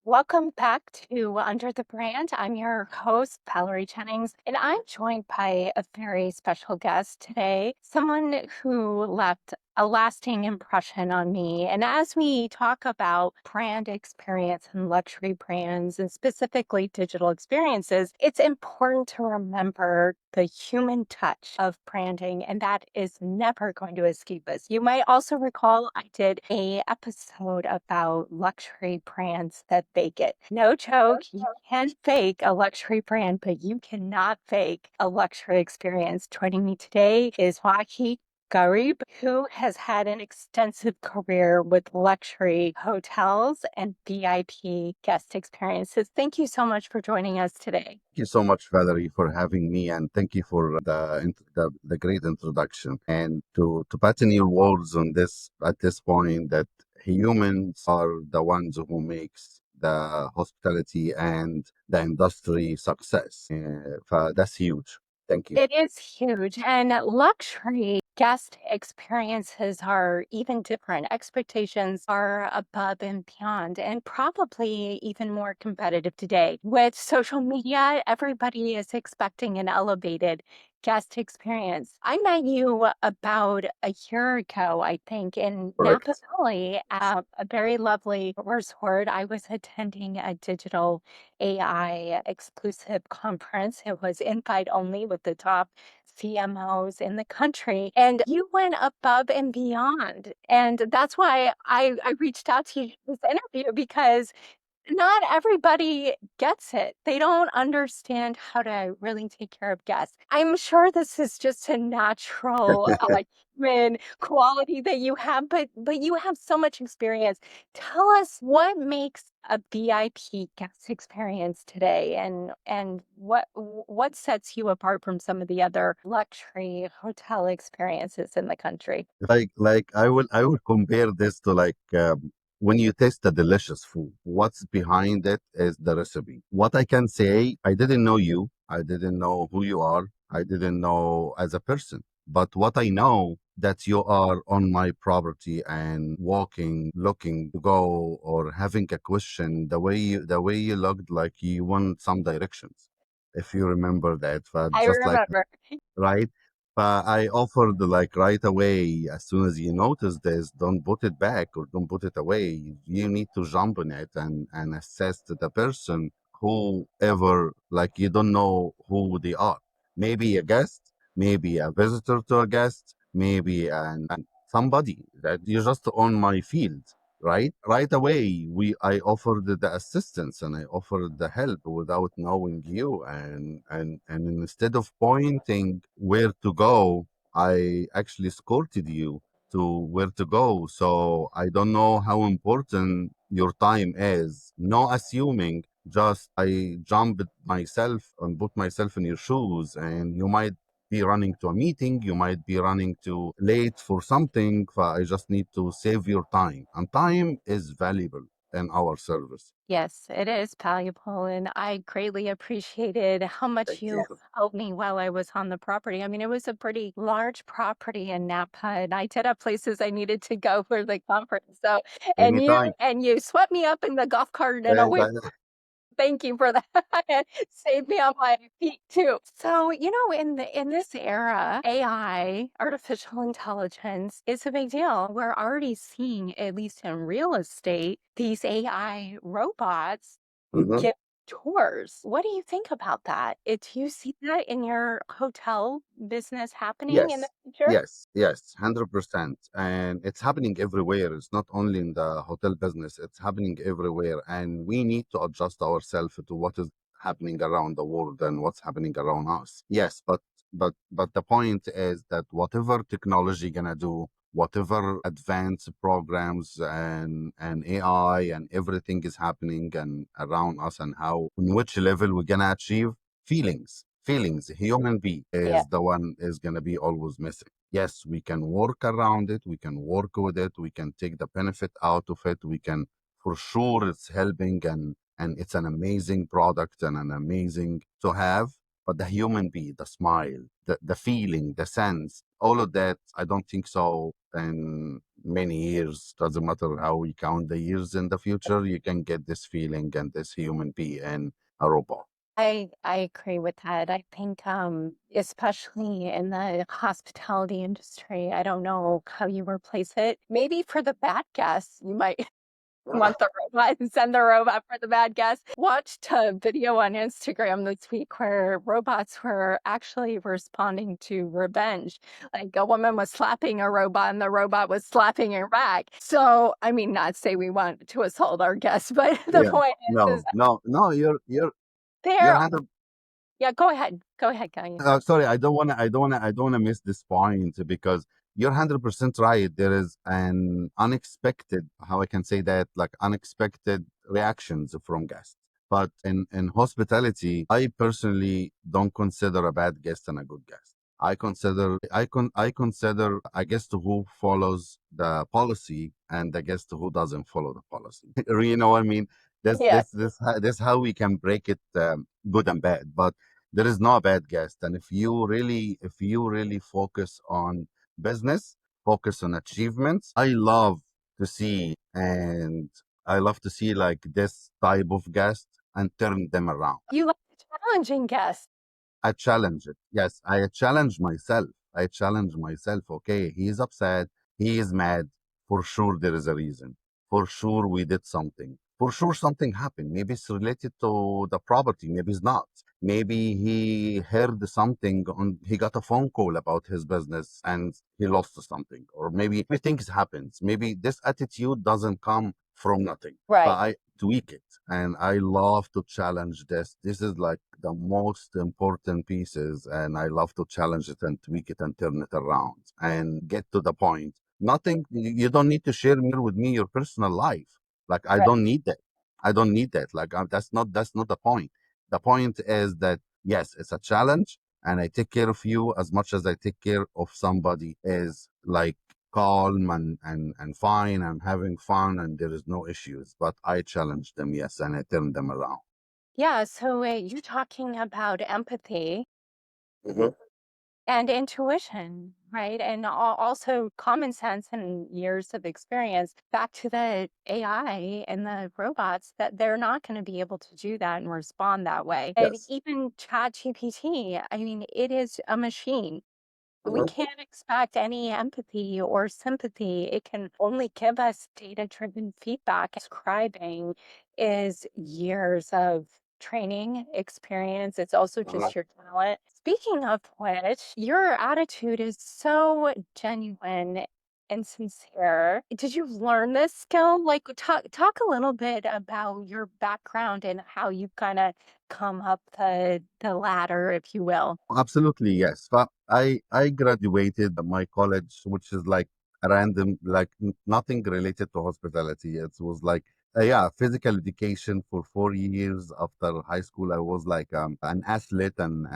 Welcome back to Under the Brand. I'm your host, Valerie Jennings, and I'm joined by a very special guest today, someone who left a lasting impression on me. And as we talk about brand experience and luxury brands, and specifically digital experiences, it's important to remember the human touch of branding, and that is never going to escape us. You might also recall I did a episode about luxury brands that fake it. No joke, you can fake a luxury brand, but you cannot fake a luxury experience. Joining me today is Wael Gharib, who has had an extensive career with luxury hotels and VIP guest experiences. Thank you so much for joining us today. Thank you so much, Valerie, for having me, and thank you for the great introduction. And to pattern your words on this at this point, that humans are the ones who makes the hospitality and the industry success. That's huge. Thank you. It is huge. And luxury guest experiences are even different. Expectations are above and beyond, and probably even more competitive today. With social media, everybody is expecting an elevated guest experience. I met you about a year ago, I think, in Napa Correct. Valley at a very lovely resort. I was attending a digital AI exclusive conference. It was invite only with the top CMOs in the country. And you went above and beyond. And that's why I reached out to you for this interview because not everybody gets it. They don't understand how to really take care of guests. I'm sure this is just a natural human quality that you have, but you have so much experience. Tell us what makes a VIP guest experience today, and what sets you apart from some of the other luxury hotel experiences in the country. Like I will compare this to when you taste a delicious food, what's behind it is the recipe. What I can say, I didn't know you, I didn't know who you are, I didn't know as a person, but what I know that you are on my property and walking, looking to go or having a question, the way you looked like you want some directions. If you remember that, but I just like remember. right? But I offered like right away, as soon as you notice this, don't put it back or don't put it away. You need to jump on it and assess the person, whoever, like you don't know who they are. Maybe a guest, maybe a visitor to a guest, maybe somebody that you're just on my field. Right away, I offered the assistance and I offered the help without knowing you, and instead of pointing where to go, I actually escorted you to where to go. So I don't know how important your time is. No assuming, just I jumped myself and put myself in your shoes, and you might be running to a meeting, you might be running to late for something. I just need to save your time, and time is valuable in our service. Yes, it is valuable, and I greatly appreciated how much Thank you you. helped me while I was on the property. I mean, it was a pretty large property in Napa, and I did have places I needed to go for the conference. So, Anytime. and you swept me up in the golf cart in a way. Thank you for that. It saved me on my feet too. So, in this era, AI, artificial intelligence, is a big deal. We're already seeing, at least in real estate, these AI robots Mhm. give tours. What do you think about that? Do you see that in your hotel business happening in the Yes, future? yes, 100%. And it's happening everywhere. It's not only in the hotel business, it's happening everywhere. And we need to adjust ourselves to what is happening around the world and what's happening around us. Yes, but the point is that whatever technology gonna do, whatever advanced programs and AI and everything is happening and around us, and how in which level we're gonna achieve feelings, human being Yeah. is the one is going to be always missing. Yes, we can work around it, we can work with it, we can take the benefit out of it, we can, for sure it's helping, and it's an amazing product and an amazing to have. But the human being, the smile, the feeling, the sense, all of that, I don't think so. And many years, doesn't matter how we count the years in the future, you can get this feeling and this human being in a robot. I agree with that. I think, especially in the hospitality industry, I don't know how you replace it. Maybe for the bad guests, you might want the robot and send the robot for the bad guests. Watched a video on Instagram this week where robots were actually responding to revenge. Like a woman was slapping a robot and the robot was slapping her back. So, I mean, not say we want to assault our guests, but the Yeah. point is No, no, no, you're they're, 100. yeah, go ahead. Go ahead, Guy. Sorry, I don't wanna miss this point because you're 100% right. There is an unexpected, how I can say that, like unexpected reactions from guests. But in hospitality, I personally don't consider a bad guest and a good guest. I consider a guest who follows the policy and a guest who doesn't follow the policy. You know what I mean? Yeah. This how we can break it, good and bad. But there is no bad guest, and if you really focus on business, focus on achievements, I love to see like this type of guest and turn them around. You like challenging guests. I challenge it. Yes, I challenge myself. I challenge myself. Okay, he is upset. He is mad. For sure, there is a reason. For sure, we did something. For sure, something happened. Maybe it's related to the property. Maybe it's not. Maybe he heard something on, he got a phone call about his business and he lost something. Or maybe things happens. Maybe this attitude doesn't come from nothing. But Right. I tweak it and I love to challenge this. This is like the most important pieces, and I love to challenge it and tweak it and turn it around and get to the point. Nothing, you don't need to share with me your personal life. Like I Right. don't need that. I don't need that. Like that's not the point. The point is that yes, it's a challenge, and I take care of you as much as I take care of somebody is like calm and fine. I'm having fun and there is no issues. But I challenge them, yes, and I turn them around. Yeah. So you're talking about empathy Mhm. and intuition, right? And also common sense and years of experience. Back to the AI and the robots, that they're not going to be able to do that and respond that way. And Yes. even ChatGPT, I mean, it is a machine. We Mhm. can't expect any empathy or sympathy. It can only give us data-driven feedback. Scribing is years of training, experience. It's also Uh-huh. just your talent. Speaking of which, your attitude is so genuine and sincere. Did you learn this skill? Like talk a little bit about your background and how you kind of come up the ladder, if you will. Absolutely, yes. But I graduated my college, which is like a random, like nothing related to hospitality. It was like yeah, physical education for 4 years. After high school, I was like an athlete and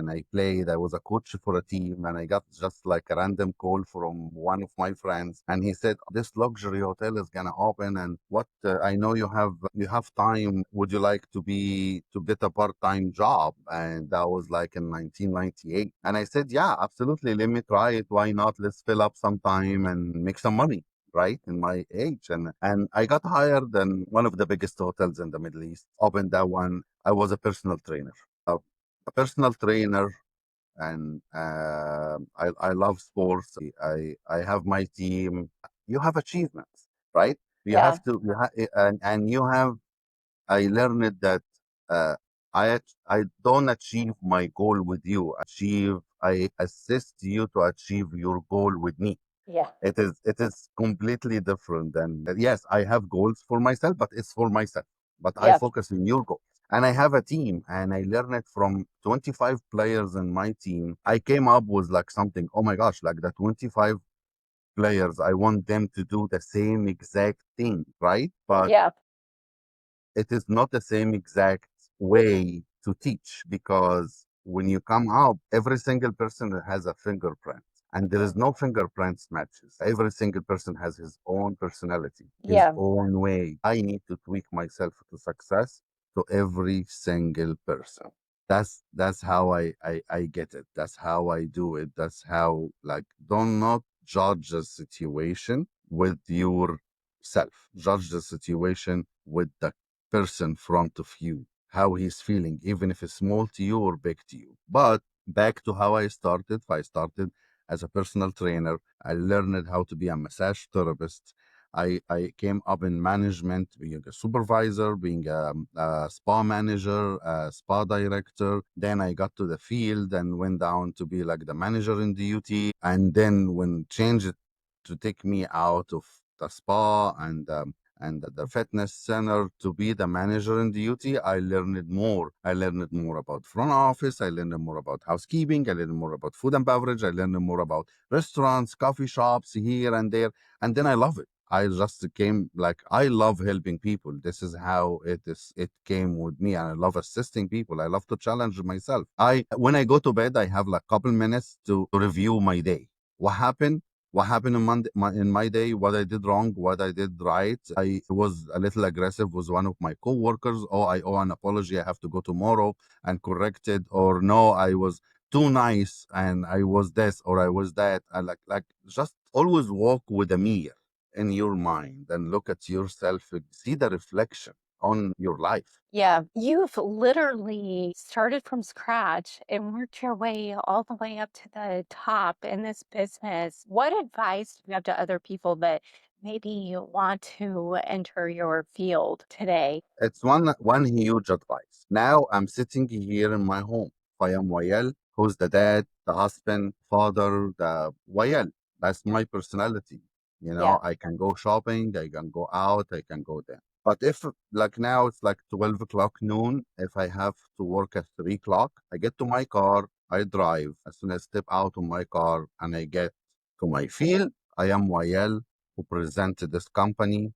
I played. I was a coach for a team, and I got just like a random call from one of my friends, and he said this luxury hotel is gonna open, and what I know you have time. Would you like to get a part-time job? And that was like in 1998. And I said, yeah, absolutely. Let me try it. Why not? Let's fill up some time and make some money. Right in my age, and I got hired in one of the biggest hotels in the Middle East. Opened that one. I was a personal trainer, a personal trainer, and I love sports. I have my team. You have achievements, right? You Yeah. have to, and you have. I learned that uh, I don't achieve my goal with you. I assist you to achieve your goal with me. Yeah. It is completely different than yes, I have goals for myself, but it's for myself. But I Yeah. focus on your goal. And I have a team and I learn it from 25 players in my team. I came up with like something, oh my gosh, like the 25 players, I want them to do the same exact thing, right? But Yeah. it is not the same exact way to teach because when you come out, every single person has a fingerprint and there is no fingerprints matches. Every single person has his own personality, his Yeah. own way. I need to tweak myself to success to every single person. That's how I get it. That's how I do it. That's how like do not judge a situation with yourself. Judge the situation with the person in front of you, how he's feeling, even if it's small to you or big to you. But back to how I started. I started as a personal trainer. I learned how to be a massage therapist. I came up in management, being a supervisor, being a spa manager, a spa director. Then I got to the field and went down to be like the manager in duty. And then when changed to take me out of the spa and the fitness center to be the manager in duty, I learned more. I learned more about front office. I learned more about housekeeping. I learned more about food and beverage. I learned more about restaurants, coffee shops here and there. And then I love it. I just came like I love helping people. This is how it is. It came with me, and I love assisting people. I love to challenge myself. I when I go to bed, I have like a couple minutes to review my day. What happened? What happened in my day? What I did wrong? What I did right? I was a little aggressive with one of my coworkers. Oh, I owe an apology. I have to go tomorrow and correct it. Or no, I was too nice and I was this or I was that. I like just always walk with a mirror in your mind and look at yourself and see the reflection on your life. Yeah, you've literally started from scratch and worked your way all the way up to the top in this business. What advice do you have to other people that maybe want to enter your field today? It's one huge advice. Now I'm sitting here in my home. I am Wael, who's the dad, the husband, father, the Wael. That's my personality. You Yeah. know, I can go shopping, I can go out, I can go there. But if like now it's like 12 o'clock noon, if I have to work at 3 o'clock, I get to my car, I drive. As soon as I step out of my car and I get to my field, I am Wael who presented this company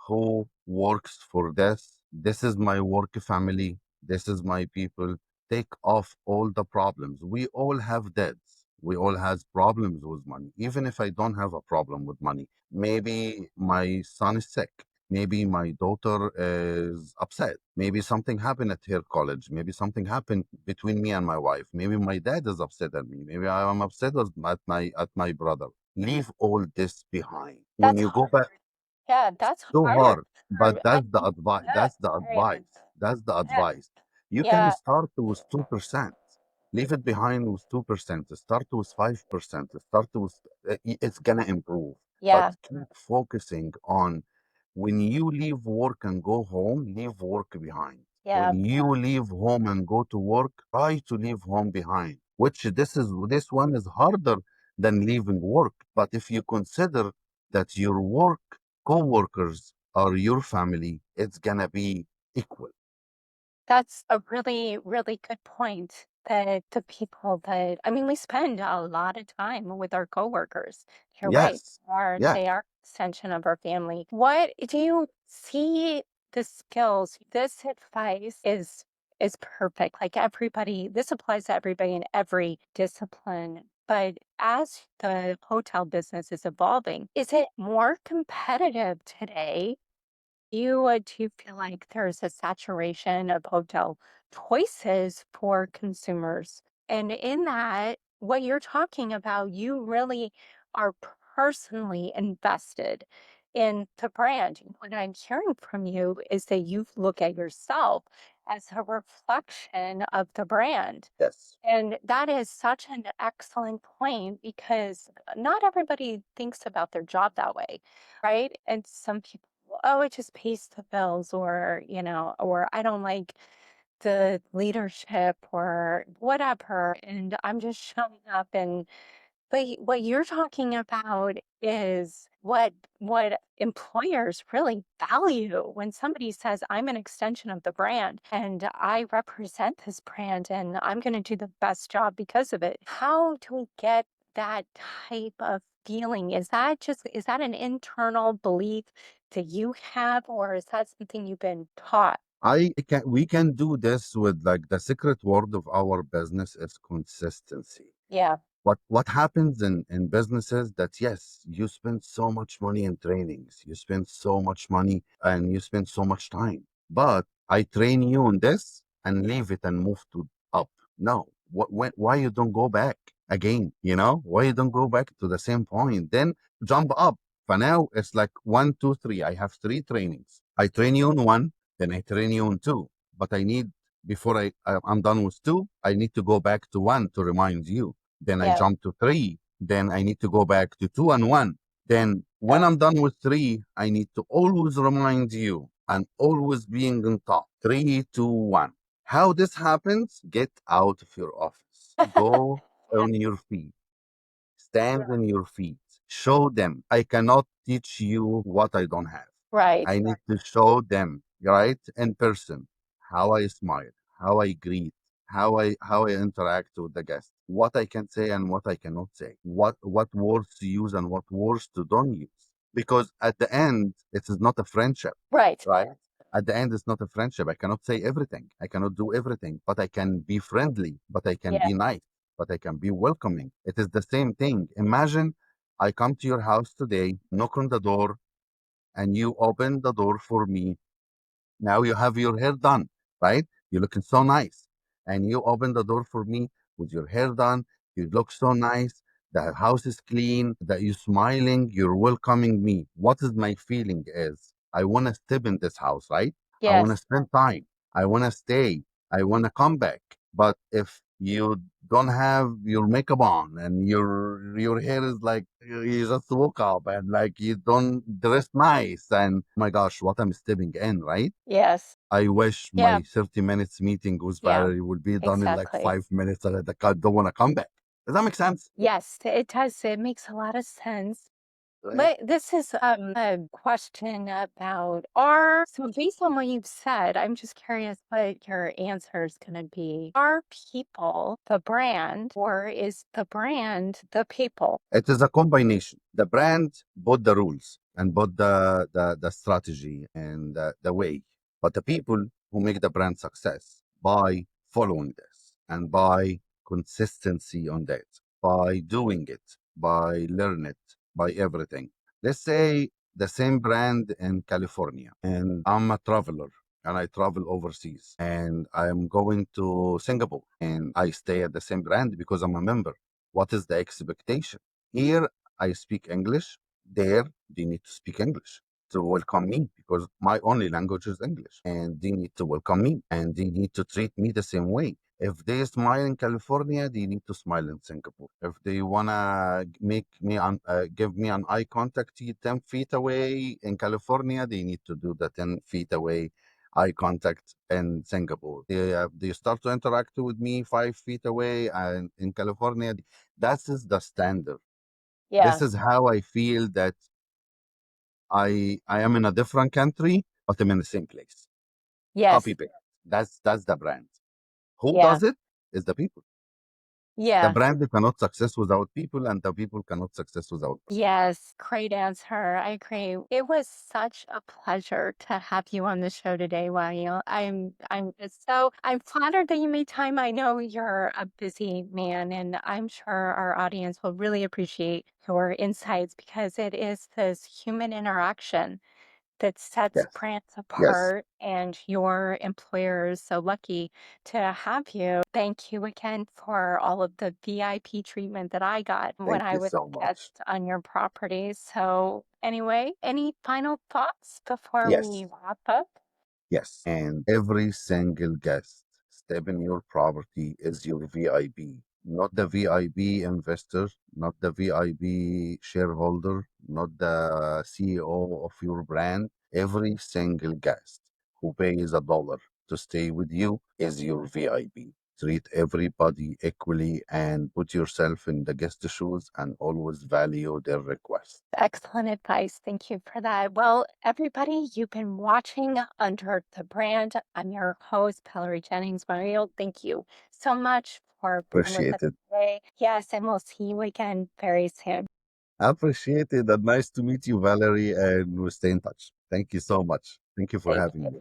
who works for this. This is my work family. This is my people. Take off all the problems. We all have debts. We all has problems with money. Even if I don't have a problem with money, maybe my son is sick. Maybe my daughter is upset. Maybe something happened at her college. Maybe something happened between me and my wife. Maybe my dad is upset at me. Maybe I am upset at my brother. Leave all this behind. When That's you go hard. back, Yeah, that's too hard. hard, but I that's the can advice. that That's the experience. advice. That's the Yeah. advice. You can Yeah, start with 2%. Leave it behind with 2%. Start with 5%. Start with it's gonna improve. But yeah, keep focusing on when you leave work and go home, leave work behind. yeah. When you leave home and go to work, try to leave home behind. Which this one is harder than leaving work. But if you consider that your work co-workers are your family, it's gonna be equal. That's a really, really good point that the people that I mean, we spend a lot of time with our coworkers. You're right. Yes. Are Yeah. they are extension of our family. What do you see the skills? This advice is perfect. Like everybody, this applies to everybody in every discipline. But as the hotel business is evolving, is it more competitive today do you feel like there's a saturation of hotel choices for consumers? And in that, what you're talking about, you really are personally invested in the brand. What I'm hearing from you is that you look at yourself as a reflection of the brand. Yes. And that is such an excellent point because not everybody thinks about their job that way, right? And some people, oh, it just pays the bills, or, or I don't like the leadership or whatever. And I'm just showing up and but what you're talking about is what employers really value when somebody says, I'm an extension of the brand and I represent this brand and I'm going to do the best job because of it. How do we get that type of feeling? Is that an internal belief that you have, or is that something you've been taught? We can do this with like the secret word of our business is consistency. Yeah, What happens in businesses that yes, you spend so much money in trainings, you spend so much money and you spend so much time. But I train you on this and leave it and move to up. No. Why you don't go back again? You know, why you don't go back to the same point? Then jump up But now it's like one, two, three. I have three trainings. I train you on one, then I train you on two. But I need, before I'm done with two, I need to go back to one to remind you. Then I Yeah. jump to three. Then I need to go back to two and one. Then when Yeah. I'm done with three, I need to always remind you and always being on top. Three, two, one. How this happens? Get out of your office. Go Yeah. on your feet. Stand on your feet. Show them. I cannot teach you what I don't have. Right. I need to show them, right, in person, how I smile, how I greet, how I interact with the guest, what I can say and what I cannot say, what words to use and what words to don't use. Because at the end, it is not a friendship, Right. right? At the end, it's not a friendship. I cannot say everything. I cannot do everything, but I can be friendly, but I can Yeah. be nice, but I can be welcoming. It is the same thing. Imagine I come to your house today, knock on the door, and you open the door for me. Now you have your hair done, right? You're looking so nice. And you open the door for me with your hair done. You look so nice. The house is clean, that you're smiling, you're welcoming me. What is my feeling is I want to step in this house, right? I want to Yes. spend time. I want to stay. I want to come back. But if you don't have your makeup on and your hair is like you just woke up and like you don't dress nice and oh my gosh, what I'm stepping in, right? Yes. I wish Yeah. my 30 minutes meeting with Yeah. Valerie would be done in like Exactly. 5 minutes and I don't want to come back. Does that make sense? Yes, it does. It makes a lot of sense. Right. But this is a question about are so based on what you've said, I'm just curious what your answer is going to be. Are people the brand or is the brand the people? It is a combination. The brand bought the rules and bought the strategy and the way. But the people who make the brand success by following this and by consistency on that, by doing it, by learn it, by everything. Let's say the same brand in California and I'm a traveler and I travel overseas and I'm going to Singapore and I stay at the same brand because I'm a member. What is the expectation? Here, I speak English. There, they need to speak English to welcome me because my only language is English. And they need to welcome me and they need to treat me the same way. If they smile in California, they need to smile in Singapore. If they wanna give me an eye contact 10 feet away in California, they need to do the 10 feet away eye contact in Singapore. They start to interact with me 5 feet away, and in California, that is the standard. This Yeah. is how I feel that I am in a different country, but I'm in the same place. Yes. Copy paste. That's the brand. Who Yeah. does it? Is the people. The Yeah. brand cannot success without people, and the people cannot success without us. Yes, great answer. I agree. It was such a pleasure to have you on the show today, Wael. I'm flattered that you made time. I know you're a busy man, and I'm sure our audience will really appreciate your insights because it is this human interaction that sets Yes. brands Yes. apart, and your employer is so lucky to have you. Thank you again for all of the VIP treatment that I got when Thank I you was so a guest much. on your property. So, anyway, any final thoughts before Yes. we wrap up? Yes. And every single guest step in your property is your VIP, not the VIP investor, not the VIP shareholder, not the CEO of your brand. Every single guest who pays $1 to stay with you is your VIP. Treat everybody equally and put yourself in the guest shoes and always value their request. Excellent advice. Thank you for that. Well, everybody, you've been watching Under the Brand. I'm your host, Valerie Jennings. Mario, thank you so much for being with us Appreciate it. today. Yes, and we'll see you again very soon. Appreciate it. And nice to meet you, Valerie, and we'll stay in touch. Thank you so much. Thank you for Thank having you. me.